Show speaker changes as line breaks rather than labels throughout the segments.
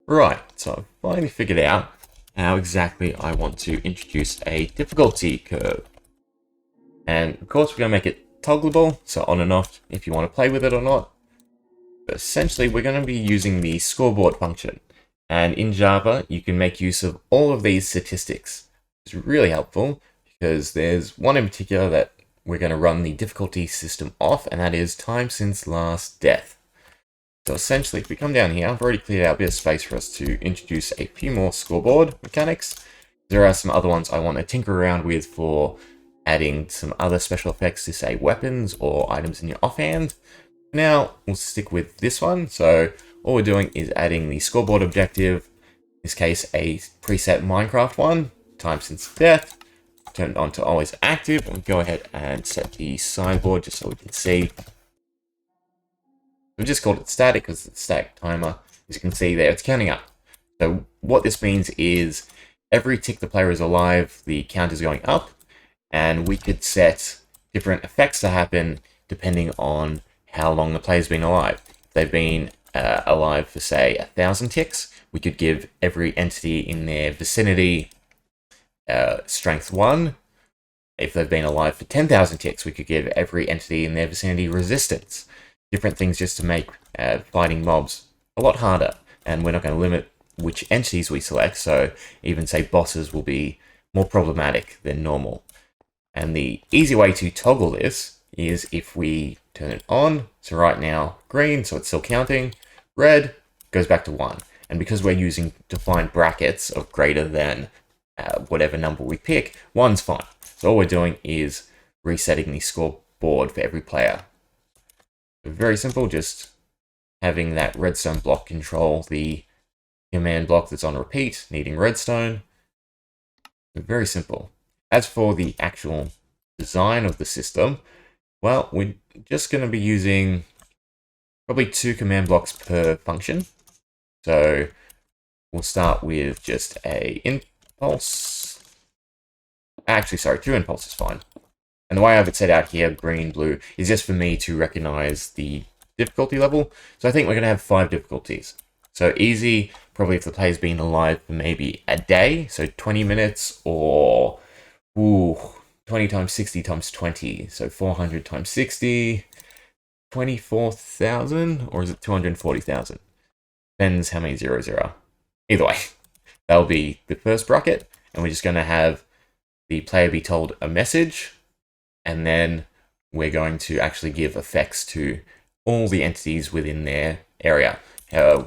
Right, so I've finally figured out how exactly I want to introduce a difficulty curve. And of course we're going to make it toggleable, so on and off if you want to play with it or not. But essentially we're going to be using the scoreboard function. And in Java you can make use of all of these statistics. It's really helpful because there's one in particular that we're going to run the difficulty system off, and that is time since last death. So essentially, if we come down here, I've already cleared out a bit of space for us to introduce a few more scoreboard mechanics. There are some other ones I want to tinker around with for adding some other special effects to, say, weapons or items in your offhand. Now, we'll stick with this one. So all we're doing is adding the scoreboard objective, in this case, a preset Minecraft one, time since death, turn it on to always active, and go ahead and set the sideboard just so we can see. We've just called it static because it's a static timer. As you can see there, it's counting up. So what this means is every tick the player is alive, the count is going up, and we could set different effects to happen depending on how long the player's been alive. If they've been alive for, say, 1,000 ticks, we could give every entity in their vicinity strength 1. If they've been alive for 10,000 ticks, we could give every entity in their vicinity resistance. Different things just to make fighting mobs a lot harder. And we're not going to limit which entities we select, so even, say, bosses will be more problematic than normal. And the easy way to toggle this is if we turn it on. So right now, green, so it's still counting. Red goes back to 1. And because we're using defined brackets of greater than whatever number we pick, 1's fine. So all we're doing is resetting the scoreboard for every player. Very simple, just having that redstone block control the command block that's on repeat, needing redstone. Very simple. As for the actual design of the system, well, we're just going to be using probably 2 command blocks per function. So we'll start with just a impulse. Actually, sorry, 2 impulse is fine. And the way I have it set out here, green, blue, is just for me to recognize the difficulty level. So I think we're going to have 5 difficulties. So easy, probably if the player's been alive for maybe a day, so 20 minutes, or 20 times 60 times 20, so 400 times 60, 24,000, or is it 240,000? Depends how many zeros there are. Either way, that'll be the first bracket, and we're just going to have the player be told a message, and then we're going to actually give effects to all the entities within their area.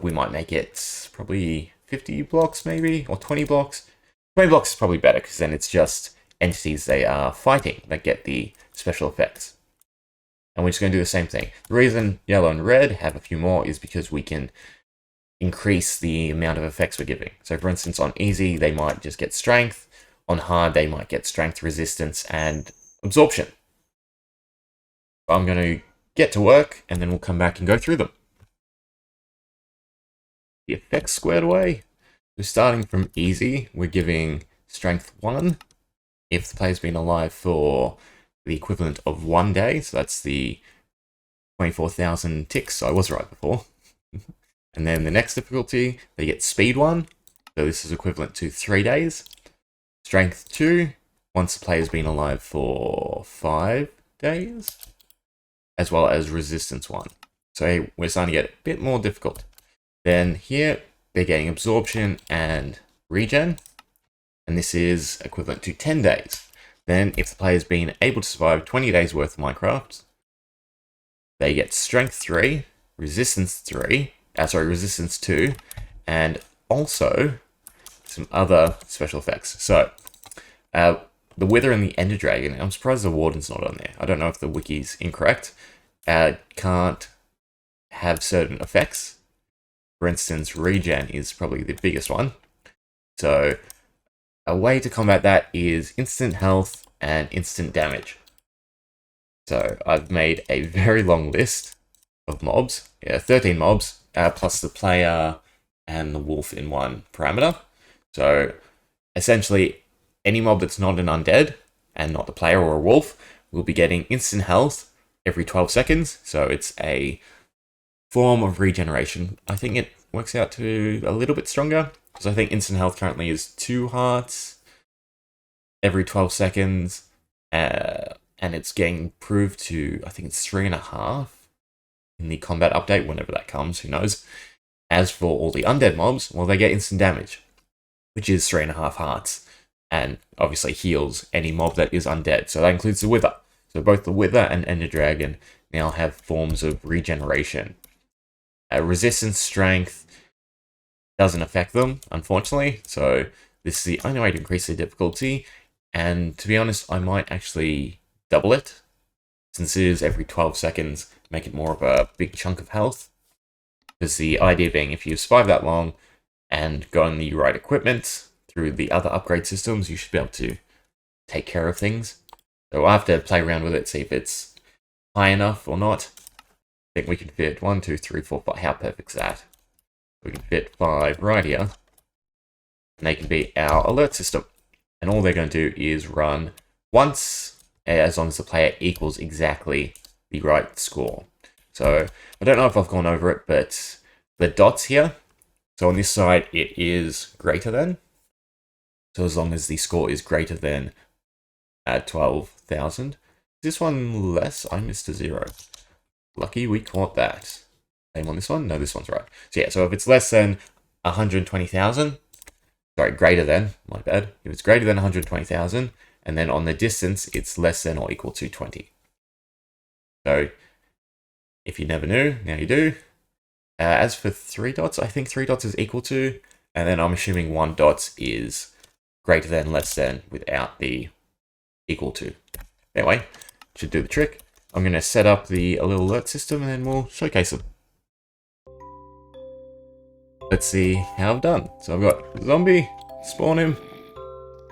We might make it probably 50 blocks maybe, or 20 blocks. 20 blocks is probably better because then it's just entities they are fighting that get the special effects. And we're just going to do the same thing. The reason yellow and red have a few more is because we can increase the amount of effects we're giving. So for instance, on easy, they might just get strength. On hard, they might get strength, resistance, and absorption. I'm going to get to work, and then we'll come back and go through them. The effects squared away. So starting from easy, we're giving strength 1 if the player's been alive for the equivalent of 1 day. So that's the 24,000 ticks. So I was right before. And then the next difficulty, they get speed 1. So this is equivalent to 3 days. Strength 2, once the player's been alive for 5 days. As well as resistance 1. So we're starting to get a bit more difficult. Then here, they're getting absorption and regen. And this is equivalent to 10 days. Then if the player's been able to survive 20 days worth of Minecraft, they get strength 3, resistance 2, and also some other special effects. So the Wither and the Ender Dragon, I'm surprised the Warden's not on there. I don't know if the wiki's incorrect. Can't have certain effects. For instance, regen is probably the biggest one. So a way to combat that is instant health and instant damage. So I've made a very long list of mobs. 13 mobs, plus the player and the wolf in one parameter. So essentially, any mob that's not an undead and not the player or a wolf will be getting instant health every 12 seconds. So it's a form of regeneration. I think it works out to a little bit stronger. Because I think instant health currently is 2 hearts every 12 seconds. And it's getting improved to, I think it's 3.5 in the combat update, whenever that comes, who knows. As for all the undead mobs, well, they get instant damage, which is 3.5 hearts, and obviously heals any mob that is undead. So that includes the Wither. So both the Wither and Ender Dragon now have forms of regeneration. Resistance strength doesn't affect them, unfortunately. So this is the only way to increase the difficulty. And to be honest, I might actually double it, since it is every 12 seconds, make it more of a big chunk of health. Because the idea being, if you survive that long and go on the right equipment through the other upgrade systems, you should be able to take care of things. So I have to play around with it, see if it's high enough or not. I think we can fit 1, 2, 3, 4, 5. How perfect is that? We can fit 5 right here. And they can be our alert system. And all they're going to do is run once, as long as the player equals exactly the right score. So I don't know if I've gone over it, but the dots here, so on this side it is greater than. So as long as the score is greater than 12,000. This one less? I missed a 0. Lucky we caught that. Same on this one? No, this one's right. So yeah, so if it's less than 120,000, sorry, greater than, my bad. If it's greater than 120,000, and then on the distance, it's less than or equal to 20. So if you never knew, now you do. As for 3 dots, I think 3 dots is equal to, and then I'm assuming 1 dot is greater than, less than, without the equal to. Anyway, should do the trick. I'm going to set up the little alert system, and then we'll showcase them. Let's see how I've done. So I've got zombie, spawn him,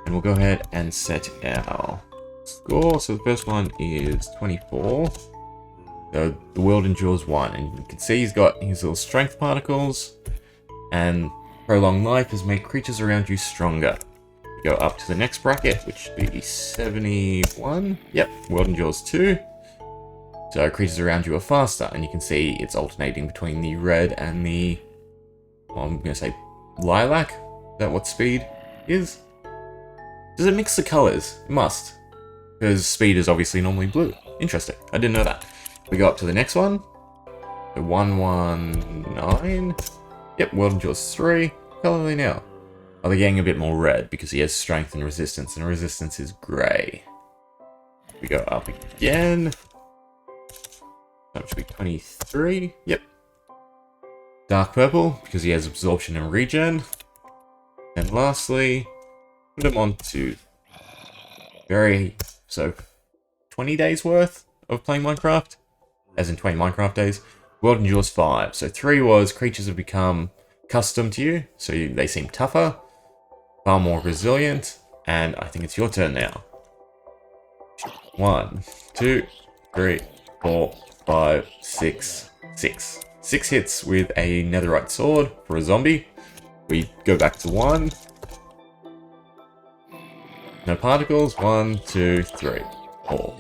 and we'll go ahead and set our score. So the first one is 24. So the world endures 1, and you can see he's got his little strength particles, and prolonged life has made creatures around you stronger. We go up to the next bracket, which should be 71. Yep, world endures 2. So creatures around you are faster, and you can see it's alternating between the red and the, well, I'm going to say lilac. Is that what speed is? Does it mix the colors? It must, because speed is obviously normally blue. Interesting, I didn't know that. We go up to the next one. The 119. Yep, world endures 3. Color are they now? Oh, they're getting a bit more red because he has strength and resistance is grey. We go up again. That should be 23. Yep. Dark purple because he has absorption and regen. And lastly, put him on to 20 days worth of playing Minecraft. As in 20 Minecraft days. World endures 5. So 3 was creatures have become custom to you, so they seem tougher, far more resilient, and I think it's your turn now. 1, 2, 3, 4, 5, 6, 6. 6 hits with a netherite sword for a zombie. We go back to 1. No particles. 1, 2, 3, 4.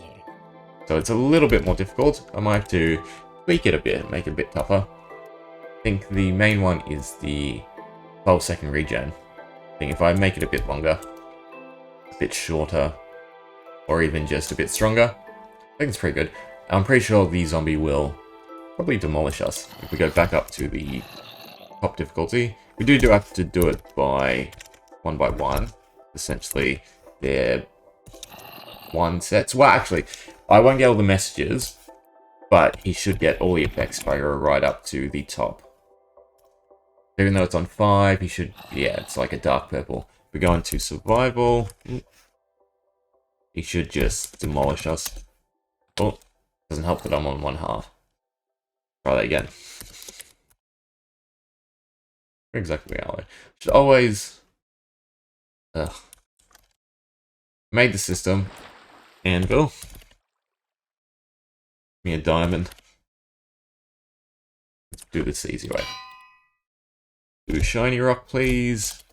So it's a little bit more difficult. I might have to tweak it a bit, make it a bit tougher. I think the main one is the 12-second regen. I think if I make it a bit longer, a bit shorter, or even just a bit stronger, I think it's pretty good. I'm pretty sure the zombie will probably demolish us if we go back up to the top difficulty. We do have to do it by 1 by 1. Essentially, they're 1 sets. Well, actually, I won't get all the messages, but he should get all the effects if I go right up to the top. Even though it's on 5, he should, yeah, it's like a dark purple. We go into survival. He should just demolish us. Oh, doesn't help that I'm on 1/2. Try that again. Where exactly are we? Should always... Made the system. Anvil. Give me a diamond. Let's do this the easy way. Do a shiny rock, please.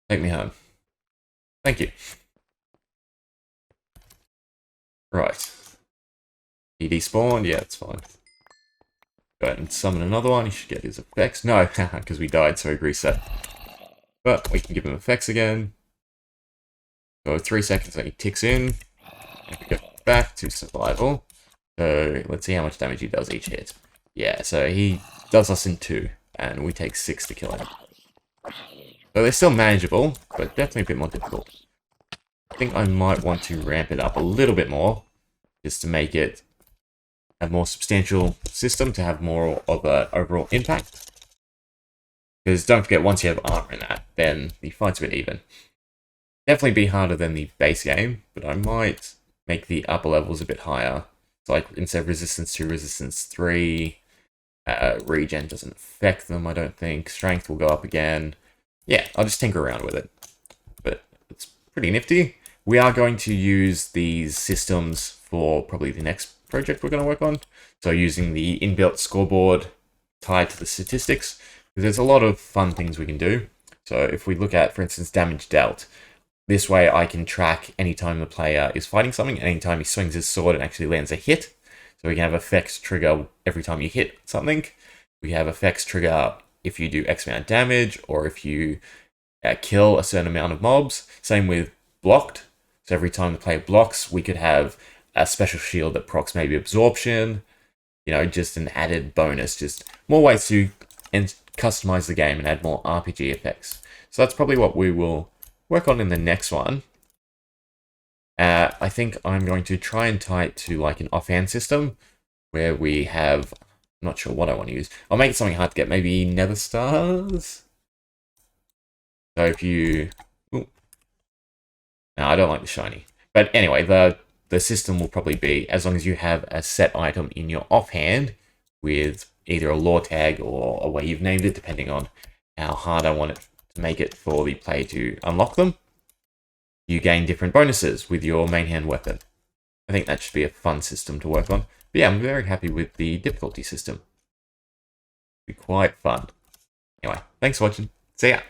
Take me home. Thank you. Right. He despawned? Yeah, it's fine. Go ahead and summon another one. He should get his effects. No, because we died, so he reset. But we can give him effects again. So 3 seconds and he ticks in. And we go back to survival. So let's see how much damage he does each hit. Yeah, so he does us in 2, and we take 6 to kill him. So they're still manageable, but definitely a bit more difficult. I think I might want to ramp it up a little bit more, just to make it a more substantial system, to have more of an overall impact. Because don't forget, once you have armor in that, then the fight's a bit even. Definitely be harder than the base game, but I might make the upper levels a bit higher. So like, instead of resistance 2, resistance 3, regen doesn't affect them, I don't think. Strength will go up again. Yeah, I'll just tinker around with it. But it's pretty nifty. We are going to use these systems for probably the next project we're going to work on. So using the inbuilt scoreboard tied to the statistics, because there's a lot of fun things we can do. So if we look at, for instance, damage dealt, this way I can track anytime the player is fighting something, and anytime he swings his sword and actually lands a hit. So we can have effects trigger every time you hit something. We have effects trigger if you do X amount of damage, or if you kill a certain amount of mobs. Same with blocked. So every time the player blocks, we could have a special shield that procs maybe absorption. You know, just an added bonus. Just more ways to customize the game and add more RPG effects. So that's probably what we will work on in the next one. I think I'm going to try and tie it to like an offhand system where we have, I'm not sure what I want to use. I'll make it something hard to get, maybe nether stars. So if you, ooh. No, I don't like the shiny. But anyway, the system will probably be, as long as you have a set item in your offhand with either a lore tag or a way you've named it, depending on how hard I want it to make it for the player to unlock them, you gain different bonuses with your main hand weapon. I think that should be a fun system to work on. But yeah, I'm very happy with the difficulty system. It'll be quite fun. Anyway, thanks for watching. See ya!